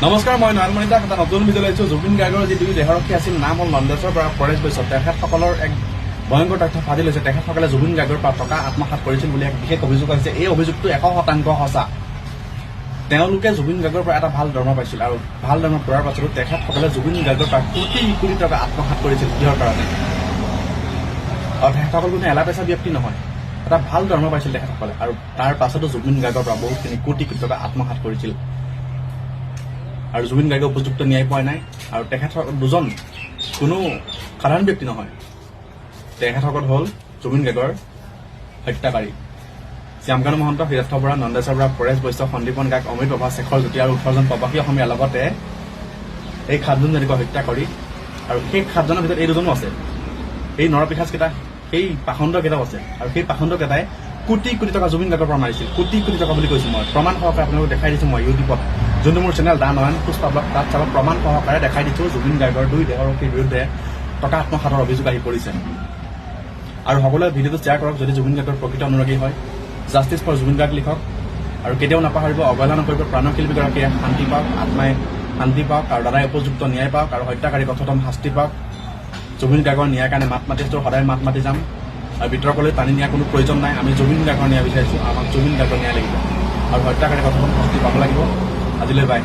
নমস্কাৰ, মই নয়নমণি দাস। এটা নতুন ভিডিঅ' লৈছো। জুবিন গাৰ্গৰ যি দুই দেহৰক্ষী আছিল, নাম হ'ল নন্দেশ্বৰ বৰা, পৰেশ বৈশ্য। তেখেতসকলৰ এক ভয়ংকৰ তথ্য ফাদিল হৈছে। তেখেতসকলে জুবিন গাৰ্গৰ পৰা টকা আত্মসাৎ কৰিছিল বুলি এক বিশেষ অভিযোগ আহিছে। এই অভিযোগটো 100% সঁচা। তেওঁলোকে জুবিন গাৰ্গৰ পৰা এটা ভাল দৰমহা পাইছিল আৰু ভাল দৰমহা পোৱাৰ পাছতো তেখেতসকলে জুবিন গাৰ্গৰ পৰা কোটি কোটি টকা আত্মসাৎ কৰিছিল। কিহৰ কাৰণে? আৰু তেখেতসকল কোনো এলা পেচা ব্যক্তি নহয়। এটা ভাল দৰমহা পাইছিল তেখেতসকলে, আৰু তাৰ পাছতো জুবিন গাৰ্গৰ পৰা বহুতখিনি কোটি কোটি টকা আত্মসাৎ কৰিছিল। আৰু জুবিন গাৰ্গে উপযুক্ত ন্যায় পোৱা নাই। আৰু তেখেতসকল দুজন কোনো সাধাৰণ ব্যক্তি নহয়। তেখেতসকল হ'ল জুবিন গাৰ্গৰ হত্যাকাৰী। শ্যামকানু মহন্ত, হীৰস্থ বৰা, নন্দেশ্বৰ বৰা, পৰেশ বৈশ্য, সন্দীপন গাৰ্গ, অমৃত প্ৰভা, শেখৰ জ্যোতি আৰু 18জন প্ৰৱাসী অসমীয়াৰ লগতে এই 7জন যেনেকুৱা হত্যা কৰি, আৰু সেই 7জনৰ ভিতৰত এই দুজনো আছে। এই নৰপিশাচকেইটা, সেই পাখণ্ডকেইটাও আছে। আৰু সেই পাখণ্ডকেইটাই কোটি কোটি টকা জুবিন গাৰ্গৰ পৰা মাৰিছিল। কোটি কোটি টকা বুলি কৈছো মই। প্ৰমাণ সহকাৰে আপোনালোকক দেখাই দিছো মই ইউটিউবত, যোনটো মোৰ চেনেল দা নয়ন পুষ্পা ব্লগ, তাত চাব প্ৰমাণ সহকাৰে দেখাই দিছো জুবিন গাৰ্গৰ দুই দেহৰক্ষীৰ বিৰুদ্ধে টকা আত্মসাতৰ অভিযোগ আহি পৰিছে। আৰু সকলোৱে ভিডিঅ'টো শ্বেয়াৰ কৰক যদি জুবিন গাৰ্গৰ প্ৰকৃত অনুৰাগী হয়। জাষ্টিছ ফৰ জুবিন গাৰ্গ লিখক, আৰু কেতিয়াও নাপাহৰিব, অৱহেলা নকৰিব। প্ৰাণৰ শিল্পীগৰাকীয়ে শান্তি পাওক, আত্মাই শান্তি পাওক, আৰু দাদাই উপযুক্ত ন্যায় পাওক, আৰু হত্যাকাৰী কঠোৰতম শাস্তি পাওক। জুবিন গাৰ্গৰ ন্যায়ৰ কাৰণে মাত মাতি আছো, সদায় মাত মাতি যাম। আৰু বিতৰ্কলৈ টানি নিয়াৰ কোনো প্ৰয়োজন নাই। আমি জুবিন গাৰ্গৰ ন্যায় বিচাৰিছো। আমাক জুবিন গাৰ্গৰ ন্যায় লাগিব, আৰু হত্যাকাৰী কঠোৰতম শাস্তি পাব লাগিব। আজিলৈ বাই।